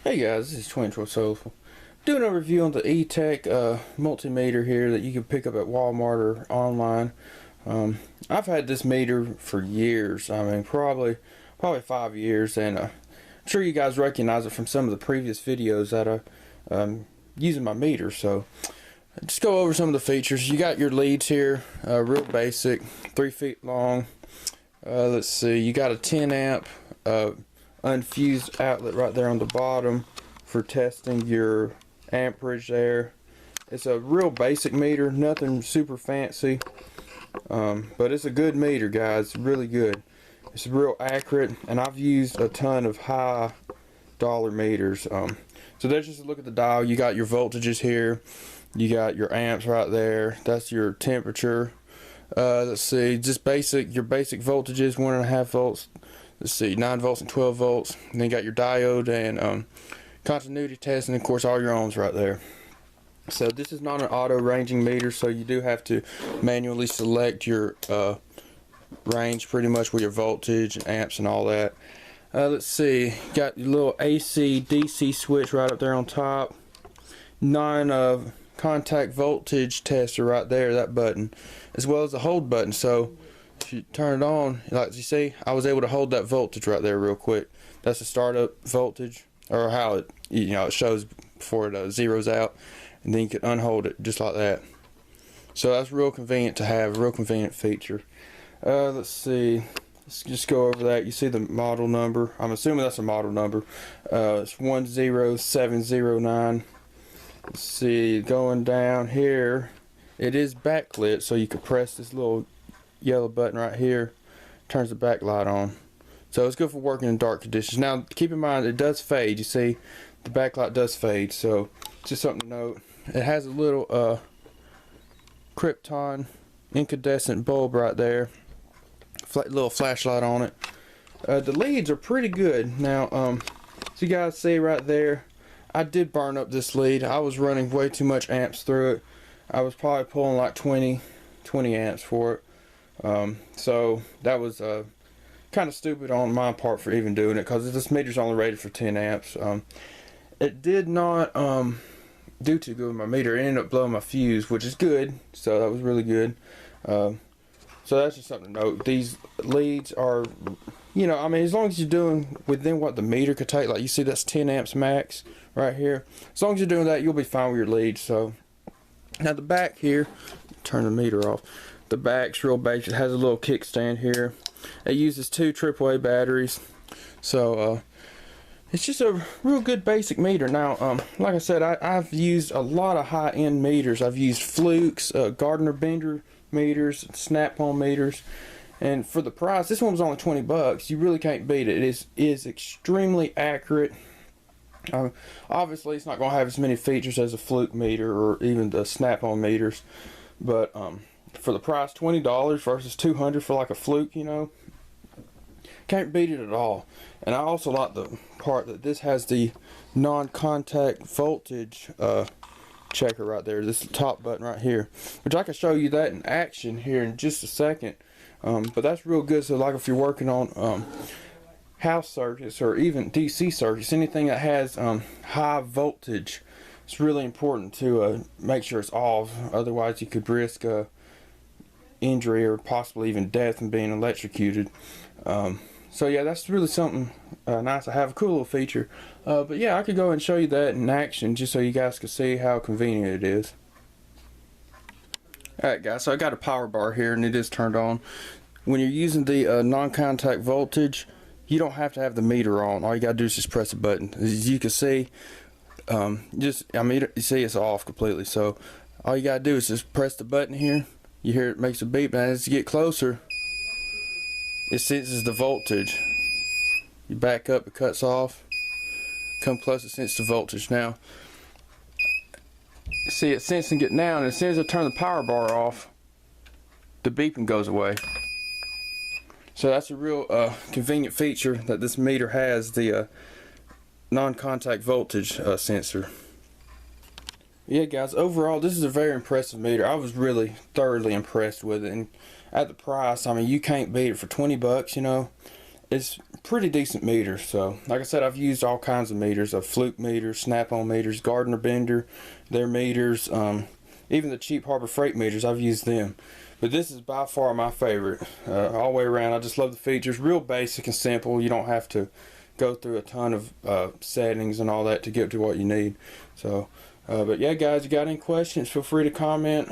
Hey guys, this is 2012 Soulful. Doing a review on the Etek multimeter here that you can pick up at Walmart or online. I've had this meter for years. I mean, probably 5 years, and I'm sure you guys recognize it from some of the previous videos that I using my meter. So, just go over some of the features. You got your leads here, real basic, 3 feet long. Let's see, you got a 10 amp unfused outlet right there on the bottom for testing your amperage there. It's a real basic meter, nothing super fancy, but it's a good meter, guys. Really good. It's real accurate, and I've used a ton of high dollar meters. So there's just a look at the dial. You got your voltages here, you got your amps right there, that's your temperature. Let's see, just your basic voltages, 1.5 volts. Let's see, 9 volts and 12 volts. And then you got your diode and continuity test, and of course all your ohms right there. So this is not an auto ranging meter, so you do have to manually select your range pretty much with your voltage and amps and all that. Let's see, got your little AC DC switch right up there on top. 9 contact voltage tester right there, that button, as well as the hold button. So if you turn it on, like you see, I was able to hold that voltage right there real quick. That's the startup voltage, or how it, it shows before it zeroes out, and then you can unhold it just like that. So that's real convenient to have, real convenient feature. Let's see, let's just go over that. You see the model number. I'm assuming that's a model number. It's 10709. Let's see, going down here, it is backlit, so you can press this little yellow button right here, turns the backlight on. So it's good for working in dark conditions. Now keep in mind, it does fade. You see the backlight does fade, so just something to note. It has a little krypton incandescent bulb right there, little flashlight on it. The leads are pretty good. Now so you guys see right there, I did burn up this lead. I was running way too much amps through it. I was probably pulling like 20 amps for it. So that was kind of stupid on my part for even doing it, because this meter's only rated for 10 amps. It did not do too good with my meter. It ended up blowing my fuse, which is good, so that was really good. So that's just something to note. These leads are, I mean, as long as you're doing within what the meter could take, like you see that's 10 amps max right here. As long as you're doing that, you'll be fine with your leads. So now the back here, turn the meter off. The back's real basic. It has a little kickstand here. It uses 2 AAA batteries. So it's just a real good basic meter. Now, like I said, I've used a lot of high-end meters. I've used Flukes, Gardner Bender meters, Snap-on meters. And for the price, this one was only 20 bucks. You really can't beat it. It is extremely accurate. Obviously, it's not going to have as many features as a Fluke meter or even the Snap-on meters. But for the price, $20 versus $200 for like a Fluke, can't beat it at all. And I also like the part that this has the non-contact voltage checker right there. This top button right here, which I can show you that in action here in just a second. But that's real good. So like if you're working on house circuits or even DC circuits, anything that has high voltage, it's really important to make sure it's off. Otherwise you could risk injury or possibly even death and being electrocuted. So yeah, that's really something nice to have, a cool little feature. But yeah, I could go and show you that in action just so you guys can see how convenient it is. Alright guys, so I got a power bar here and it is turned on. When you're using the non-contact voltage, you don't have to have the meter on. All you gotta do is just press a button. As you can see, you see it's off completely. So all you gotta do is just press the button here. You hear it makes a beep, and as you get closer, it senses the voltage. You back up, it cuts off. Come close, it senses the voltage. Now, see it sensing it now, and as soon as I turn the power bar off, the beeping goes away. So that's a real convenient feature that this meter has, the non-contact voltage sensor. Yeah guys, overall this is a very impressive meter. I was really thoroughly impressed with it, and at the price, I mean, you can't beat it for 20 bucks, it's pretty decent meter. So like I said, I've used all kinds of meters, of fluke meters, snap-on meters, Gardner Bender, their meters, even the cheap Harbor Freight meters, I've used them. But this is by far my favorite, all the way around. I just love the features, real basic and simple. You don't have to go through a ton of settings and all that to get to what you need. So but yeah, guys, you got any questions, feel free to comment.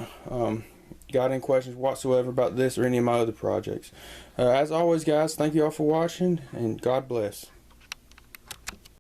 Got any questions whatsoever about this or any of my other projects. As always, guys, thank you all for watching, and God bless.